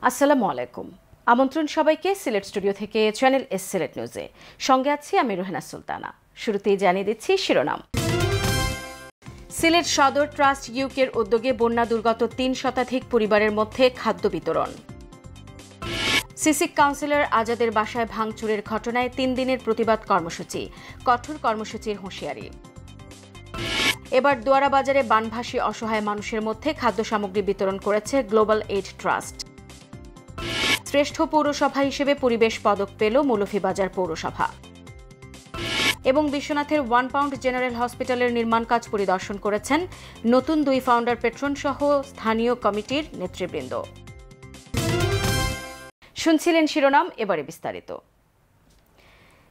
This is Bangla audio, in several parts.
আসসালামু আলাইকুম। আমন্ত্রণ সবাইকে সিলেট স্টুডিও থেকে চ্যানেল এস সিলেট নিউজে। সঙ্গে আছি আমি রোহেনা সুলতানা। শুরুতেই জানিয়ে দিচ্ছি শিরোনাম। সিলেট সদর ট্রাস্ট ইউকের উদ্যোগে বন্যা দুর্গত ৩ শতাধিক পরিবারের মধ্যে খাদ্য বিতরণ। সিসিক কাউন্সিলর আজাদের বাসায় ভাঙচুরের ঘটনায় ৩ দিনের প্রতিবাদ কর্মসূচি, কঠোর কর্মসূচির হুঁশিয়ারি। এবার দোয়ারা বাজারে বানভাসী অসহায় মানুষের মধ্যে খাদ্য সামগ্রী বিতরণ করেছে গ্লোবাল এইড ট্রাস্ট। শ্রেষ্ঠ পৌরসভা হিসেবে পরিবেশ পদক পেল মৌলভীবাজার পৌরসভা। এবং বিশ্বনাথের 1 পাউন্ড জেনারেল হসপিটালের নির্মাণ কাজ পরিদর্শন করেছেন নতুন 2 ফাউন্ডার পেট্রন সহ স্থানীয় কমিটির নেতৃবৃন্দ। শুনছিলেন শিরোনাম, এবারে বিস্তারিত।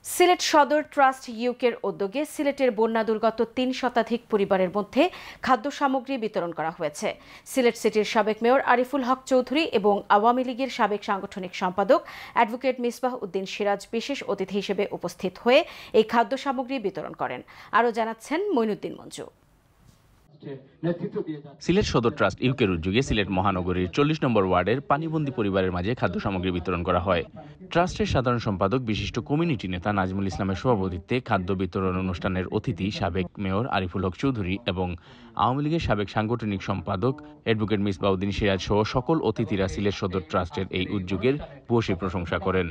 সিলেট সদর ট্রাস্ট ইউকের উদ্যোগে সিলেটের বন্যা দুর্গত ৩ শতাধিক পরিবারের মধ্যে খাদ্য সামগ্রী বিতরণ করা হয়েছে। সিলেট সিটির সাবেক মেয়র আরিফুল হক চৌধুরী এবং আওয়ামী লীগের সাবেক সাংগঠনিক সম্পাদক অ্যাডভোকেট মিসবাহ উদ্দিন সিরাজ বিশেষ অতিথি হিসেবে উপস্থিত হয়ে এই খাদ্য সামগ্রী বিতরণ করেন। আরও জানাচ্ছেন মঈনুদ্দিন মঞ্জু। সিলেট সদর ট্রাস্ট ইউকের উদ্যোগে সিলেট মহানগরীর ৪০ নম্বর ওয়ার্ডের পানিবন্দী পরিবারের মাঝে খাদ্য সামগ্রী বিতরণ করা হয়। ট্রাস্টের সাধারণ সম্পাদক বিশিষ্ট কমিউনিটি নেতা নাজমুল ইসলামের সভাপতিত্বে খাদ্য বিতরণ অনুষ্ঠানের অতিথি সাবেক মেয়র আরিফুল হক চৌধুরী এবং আওয়ামী লীগের সাবেক সাংগঠনিক সম্পাদক অ্যাডভোকেট মিসবাহ উদ্দিন সিরাজ সহ সকল অতিথিরা সিলেট সদর ট্রাস্টের এই উদ্যোগের ভূয়সী প্রশংসা করেন।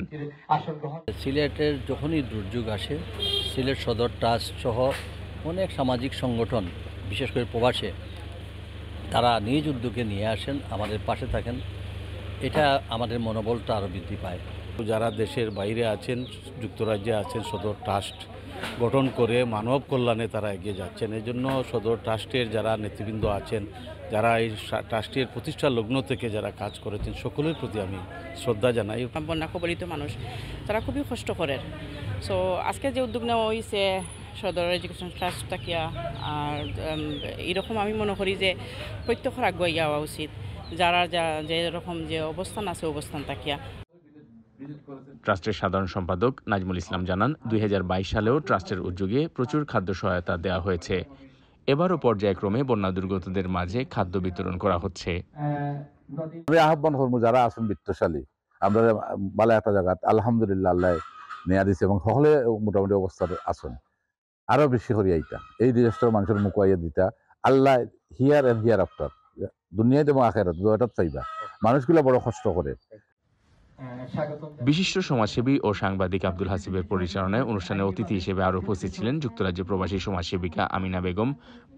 সিলেটের যখনই দুর্যোগ আসে, সিলেট সদর ট্রাস্ট সহ অনেক সামাজিক সংগঠন, বিশেষ করে প্রবাসে, তারা নিজ উদ্যোগে নিয়ে আসেন, আমাদের পাশে থাকেন। এটা আমাদের মনোবলটা আরও বৃদ্ধি পায়। যারা দেশের বাইরে আছেন, যুক্তরাজ্যে আছেন, সদর ট্রাস্ট গঠন করে মানব কল্যাণে তারা এগিয়ে যাচ্ছেন। এই জন্য সদর ট্রাস্টের যারা নেতৃবৃন্দ আছেন, যারা এই ট্রাস্টের প্রতিষ্ঠা লগ্ন থেকে যারা কাজ করেছেন, সকলের প্রতি আমি শ্রদ্ধা জানাই। বন্যা কবলিত মানুষ তারা খুবই কষ্ট করেন। সো আজকে যে উদ্যোগ নেওয়া হয়েছে সদর এডুকেশন ট্রাস্ট তাকিয়া, আর এরকম আমি মনে করি যে প্রত্যেকের আগুয়াই যাওয়া উচিত, যারা যে রকম যে অবস্থান আছে অবস্থান তাকিয়া। ট্রাস্টের সাধারণ সম্পাদক নাজমুল ইসলাম জানান, ২০২২ সালেও ট্রাস্টের উদ্যোগে প্রচুর খাদ্য সহায়তা দেওয়া হয়েছে। এবারও পর্যায়ক্রমে বন্যা দুর্গতদের মাঝে খাদ্য বিতরণ করা হচ্ছে। আমি আহ্বান করবো যারা আছেন বৃত্তশালী, আমরা ভালো একটা জায়গা আলহামদুলিল্লাহ আল্লাহ নেয়া দিচ্ছে এবং সকলে মোটামুটি অবস্থায় আছেন। আরো বেশি করি এই দেশটার মানুষের মুখাইয়া দিতা আল্লাহ হিয়ার এন্ড হিয়ার আফটার, দুনিয়ায় এবং আখেরাত দুইটাত পাইবা। মানুষগুলো বড় কষ্ট করে। বিশিষ্ট সমাজসেবী ও সাংবাদিক আব্দুল হাসিবের পরিচালনায় অনুষ্ঠানে অতিথি হিসেবে আরও উপস্থিত ছিলেন যুক্তরাজ্য প্রবাসী সমাজসেবিকা আমিনা বেগম,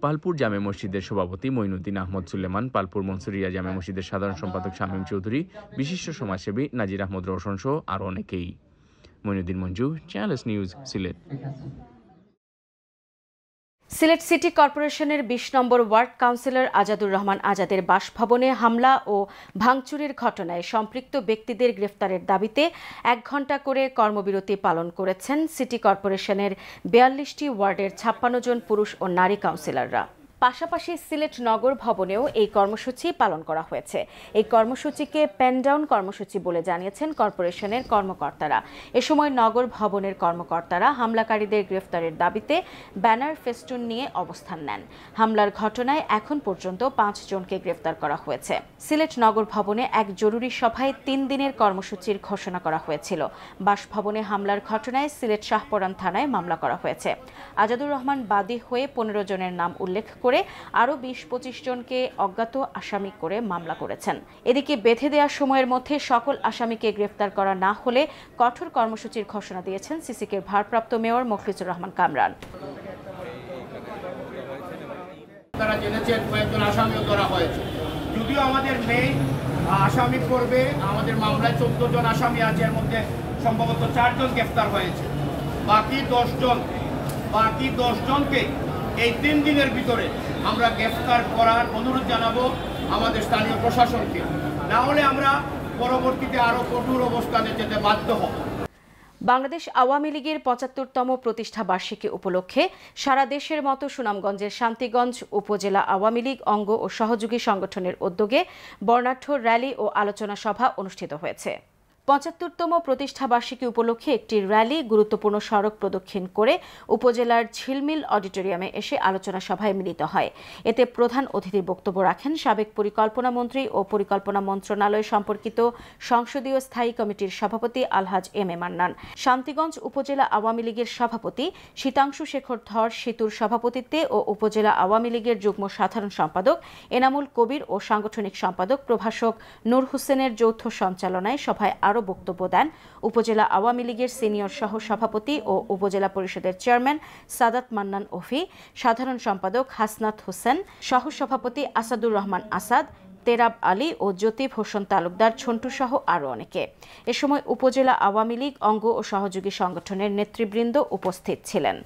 পালপুর জামে মসজিদের সভাপতি মঈনুদ্দিন আহমদ সুলেমান, পালপুর মনসুরিয়া জামে মসজিদের সাধারণ সম্পাদক শামীম চৌধুরী, বিশিষ্ট সমাজসেবী নাজির আহমদ রওশন সহ আরও অনেকেই। Moinuddin Manju, channel S news, Sylhet. Sylhet city কর্পোরেশনের ২০ নম্বর ওয়ার্ড কাউন্সিলর আজাদুর রহমান আজাদের বাসভবনে হামলা ও ভাঙচুরের ঘটনায় সম্পৃক্ত ব্যক্তিদের গ্রেফতারের দাবিতে ১ ঘণ্টা করে কর্মবিরতি পালন করেছেন সিটি কর্পোরেশনের ৪২টি ওয়ার্ডের ৫৬ জন পুরুষ ও নারী কাউন্সিলররা। পাশাপাশি সিলেট নগর ভবনেও এই কর্মসূচি পালন করা হয়েছে। এই কর্মসূচিকে পেন ডাউন কর্মসূচি বলে জানিয়েছেন কর্পোরেশনের কর্মকর্তারা। এ সময় নগর ভবনের কর্মকর্তারা হামলাকারীদের গ্রেফতারের দাবিতে ব্যানার ফেস্টুন নিয়ে অবস্থান নেন। হামলার ঘটনায় এখন পর্যন্ত ৫ জনকে গ্রেফতার করা হয়েছে। সিলেট নগর ভবনে এক জরুরি সভায় ৩ দিনের কর্মসূচির ঘোষণা করা হয়েছিল। বাসভবনে হামলার ঘটনায় সিলেট শাহপরান থানায় মামলা করা হয়েছে। আজাদুর রহমান বাদী হয়ে ১৫ জনের নাম উল্লেখ করে আরও ২০-২৫ জনকে অজ্ঞাত আসামি করে মামলা করেছেন। এদিকে বেঁধে দেওয়া সময়ের মধ্যে সকল আসামিকে গ্রেফতার করা না হলে কঠোর কর্মসূচির ঘোষণা দিয়েছেন সিসিকের ভারপ্রাপ্ত মেয়র মফিজুর রহমান কামরান। তারা জেনেছেন কয়েকজন আসামিও ধরা হয়েছে। যদিও আমাদের মেইন আসামি পর্বে আমাদের মামলায় ১৪ জন আসামি আছে, এর মধ্যে সম্ভবত ৪ জন গ্রেফতার হয়েছে। বাকি ১০ জনকে এই ৩ দিনের ভিতরে আমরা গ্রেফতার করার অনুরোধ জানাবো আমাদের স্থানীয় প্রশাসনকে, না হলে আমরা পরবর্তীতে আরো কঠোর অবস্থানে যেতে বাধ্য হব। বাংলাদেশ আওয়ামী লীগের ৭৫তম প্রতিষ্ঠা বার্ষিকী উপলক্ষে সারা দেশের মতো সুনামগঞ্জের শান্তিগঞ্জ উপজেলা আওয়ামী লীগ অঙ্গ ও সহযোগী সংগঠনের উদ্যোগে বর্ণাঢ্য র্যালি ও আলোচনা সভা অনুষ্ঠিত হয়েছে। ৭৫তম প্রতিষ্ঠাবার্ষিকী উপলক্ষে একটি র্যালি গুরুত্বপূর্ণ সড়ক প্রদক্ষিণ করে উপজেলার ঝিলমিল অডিটোরিয়ামে এসে আলোচনা সভায় মিলিত হয়। এতে প্রধান অতিথির বক্তব্য রাখেন সাবেক পরিকল্পনা মন্ত্রী ও পরিকল্পনা মন্ত্রণালয় সম্পর্কিত সংসদীয় স্থায়ী কমিটির সভাপতি আলহাজ এম এ মান্নান। শান্তিগঞ্জ উপজেলা আওয়ামী লীগের সভাপতি শীতাংশু শেখর ধর সেতুর সভাপতিত্বে ও উপজেলা আওয়ামী লীগের যুগ্ম সাধারণ সম্পাদক এনামুল কবির ও সাংগঠনিক সম্পাদক প্রভাষক নূর হোসেনের যৌথ সঞ্চালনায় সভায় আরও বক্তব্য দেন উপজেলা আওয়ামী লীগের সিনিয়র সহ সভাপতি ও উপজেলা পরিষদের চেয়ারম্যান সাদাত মান্নান ওফি, সাধারণ সম্পাদক হাসনাত হোসেন, সহ সভাপতি আসাদুর রহমান আসাদ, তেরাব আলী ও জ্যোতিব হোসেন তালুকদার ছন্টু সহ আরও অনেকে। এ সময় উপজেলা আওয়ামী লীগ অঙ্গ ও সহযোগী সংগঠনের নেতৃবৃন্দ উপস্থিত ছিলেন।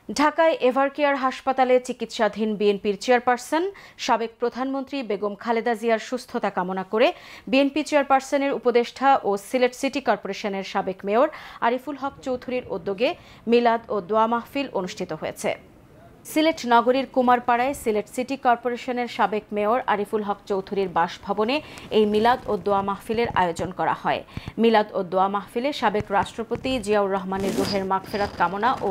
ঢাকায় এভারকেয়ার হাসপাতালে চিকিৎসাধীন বিএনপির চেয়ারপারসন সাবেক প্রধানমন্ত্রী বেগম খালেদা জিয়ার সুস্থতা কামনা করে বিএনপি চেয়ারপারসনের উপদেষ্টা ও সিলেট সিটি কর্পোরেশনের সাবেক মেয়র আরিফুল হক চৌধুরীর উদ্যোগে মিলাদ ও দোয়া মাহফিল অনুষ্ঠিত হয়েছে। সিলেট নগরীর কুমারপাড়ায় সিলেট সিটি কর্পোরেশনের সাবেক মেয়র আরিফুল হক চৌধুরীর বাসভবনে এই মিলাদ ও দোয়া মাহফিলের আয়োজন করা হয়। মিলাদ ও দোয়া মাহফিলে সাবেক রাষ্ট্রপতি জিয়াউর রহমানের রুহের মাগফিরাত কামনা ও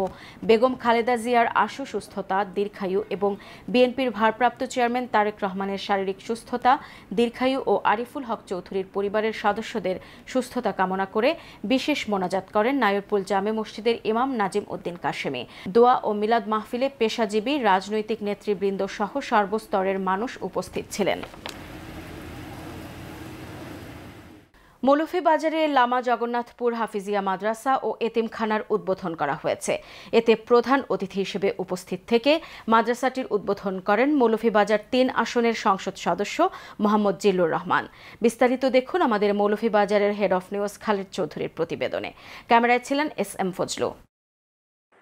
বেগম খালেদা জিয়ার আশু সুস্থতা, দীর্ঘায়ু এবং বিএনপির ভারপ্রাপ্ত চেয়ারম্যান তারেক রহমানের শারীরিক সুস্থতা, দীর্ঘায়ু ও আরিফুল হক চৌধুরীর পরিবারের সদস্যদের সুস্থতা কামনা করে বিশেষ মোনাজাত করেন নায়রপুল জামে মসজিদের ইমাম নাজিম উদ্দিন কাশেমি। দোয়া ও মিলাদ মাহফিলে পেশাজীবী, রাজনৈতিক নেতৃবৃন্দ সহ সর্বস্তরের মানুষ উপস্থিত ছিলেন। মৌলভীবাজারে লামা জগন্নাথপুর হাফিজিয়া মাদ্রাসা ও এতিমখানার উদ্বোধন করা হয়েছে। এতে প্রধান অতিথি হিসেবে উপস্থিত থেকে মাদ্রাসাটির উদ্বোধন করেন মৌলভীবাজার ৩ আসনের সংসদ সদস্য মোহাম্মদ জিল্লুর রহমান। বিস্তারিত দেখুন আমাদের মৌলভীবাজারের হেড অফ নিউজ খালিদ চৌধুরীর প্রতিবেদনে। ক্যামেরায় ছিলেন এস.এম. ফজলু।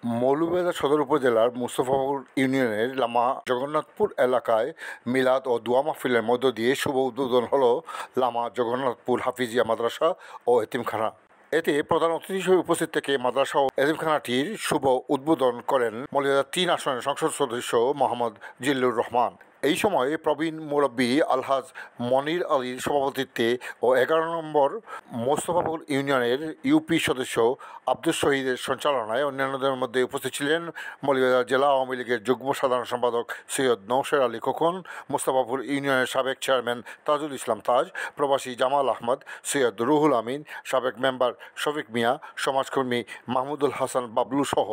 মৌলভীবাজার সদর উপজেলার মুস্তফাপুর ইউনিয়নের লামা জগন্নাথপুর এলাকায় মিলাদ ও দোয়া মাহফিলের মধ্য দিয়ে শুভ উদ্বোধন হল লামা জগন্নাথপুর হাফিজিয়া মাদ্রাসা ও এতিমখানা। এতে প্রধান অতিথি হিসেবে উপস্থিত থেকে মাদ্রাসা ও এতিমখানাটির শুভ উদ্বোধন করেন মৌলভীবাজার ৩ আসনের সংসদ সদস্য মোহাম্মদ জিল্লুর রহমান। এই সময় প্রবীণ মুরব্বী আলহাজ মনির আলীর সভাপতিত্বে ও ১১ নম্বর মোস্তফাপুর ইউনিয়নের ইউপি সদস্য আব্দুল শহীদের সঞ্চালনায় অন্যান্যদের মধ্যে উপস্থিত ছিলেন মৌলভীবাজার জেলা আওয়ামী লীগের যুগ্ম সাধারণ সম্পাদক সৈয়দ নওশের আলী খোকন, মোস্তফাপুর ইউনিয়নের সাবেক চেয়ারম্যান তাজুল ইসলাম তাজ, প্রবাসী জামাল আহমদ, সৈয়দ রুহুল আমিন, সাবেক মেম্বার শফিক মিয়া, সমাজকর্মী মাহমুদুল হাসান বাবলু সহ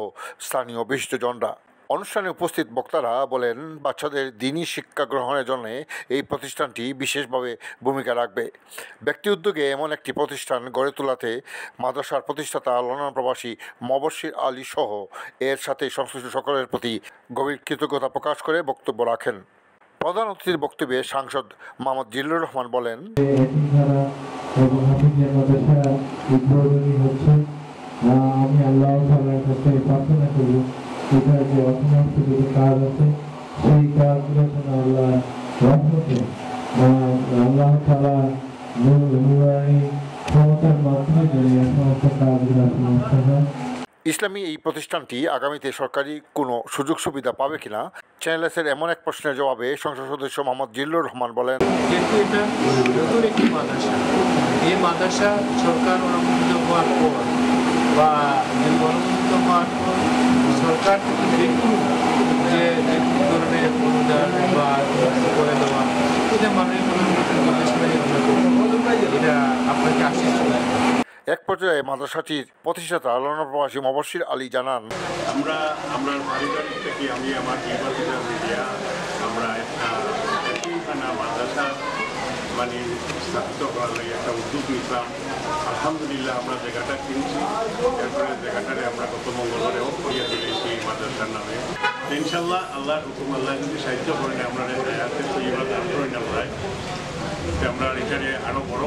স্থানীয় বিশিষ্টজনরা। অনুষ্ঠানে উপস্থিত বক্তারা বলেন, বাচ্চাদের দ্বীনি শিক্ষা গ্রহণের জন্য এই প্রতিষ্ঠানটি বিশেষভাবে ভূমিকা রাখবে। ব্যক্তি উদ্যোগে এমন একটি প্রতিষ্ঠান গড়ে তোলাতে মাদ্রাসার প্রতিষ্ঠাতা লন্ডন প্রবাসী মবশির আলী সহ এর সাথে সংশ্লিষ্ট সকলের প্রতি গভীর কৃতজ্ঞতা প্রকাশ করে বক্তব্য রাখেন। প্রধান অতিথির বক্তব্যে সাংসদ মোহাম্মদ জিল্লুর রহমান বলেন, আমি আল্লাহ তাআলার কাছে প্রার্থনা করি এটা যে অসমাপ্ত যে কাজ আছে সেই কাজগুলো যেন আল্লাহ রহমতে আল্লাহ তাআলা নুরানি ক্ষমতার মাধ্যমে যেন সমস্ত কাজগুলো সমাপ্ত হয়। ইসলামী এই প্রতিষ্ঠানটি আগামীতে সরকারি কোনো সুযোগ সুবিধা পাবে কিনা চ্যানেলসের এমন এক প্রশ্নের জবাবে সংসদ সদস্য মোহাম্মদ জিল্লুর রহমান বলেন, যেহেতু এটা নতুন একটি মাদ্রাসা, এই মাদ্রাসা সরকার অনুমোদিত হওয়ার পর বা অনুমোদিত হওয়ার পর সরকার দেখুন যে ধরনের অনুদান বা করে দেওয়া এটা মাননীয় প্রধানমন্ত্রীর এটা আপনাকে আশ্বাস করে। এক পর্যায়ে মাদ্রাসাটির প্রতিষ্ঠাতা লন্ডন প্রবাসী মবশির আলী জানান, আমরা পারিবারিক থেকে আমি আমার আমরা একটা মাদ্রাসা মানে স্থাপিত করার লাগে একটা উদ্যোগ নিলাম। আলহামদুলিল্লাহ আমরা জায়গাটা কিনছি, এরপরে জায়গাটারে আমরা গত মঙ্গলবারে অফ করিয়া দিয়েছি এই মাদ্রাসার নামে। ইনশাল্লাহ আল্লাহর হুকুম আল্লাহ যদি সাহায্য করেন আমরা দান করি না আমরা এখানে আরো বড়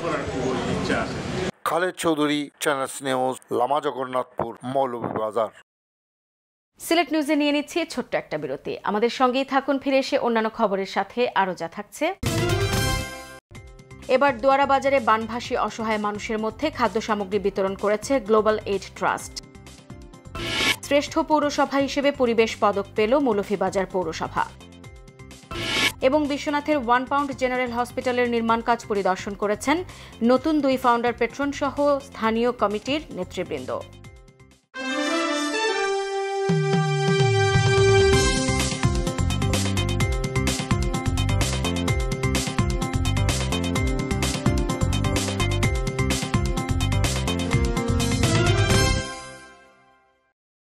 করার খুব ইচ্ছা আছে। Khaled Chowdhury, Channel S News, Lama Jagannathpur, Moulvibazar. সিলেট নিউজে নিয়ে নিচ্ছি ছোট্ট একটা বিরতি। আমাদের সঙ্গেই থাকুন, ফিরে এসে অন্যান্য খবরের সাথে আরও যা থাকছে। এবার দোয়ারা বাজারে বানভাসী অসহায় মানুষের মধ্যে খাদ্য সামগ্রী বিতরণ করেছে গ্লোবাল এইড ট্রাস্ট। শ্রেষ্ঠ পৌরসভা হিসেবে পরিবেশ পদক পেল মৌলভীবাজার পৌরসভা। এবং বিশ্বনাথের 1 পাউন্ড জেনারেল হসপিটালের নির্মাণ কাজ পরিদর্শন করেছেন নতুন 2 ফাউন্ডার পেট্রন সহ স্থানীয় কমিটির নেতৃবৃন্দ।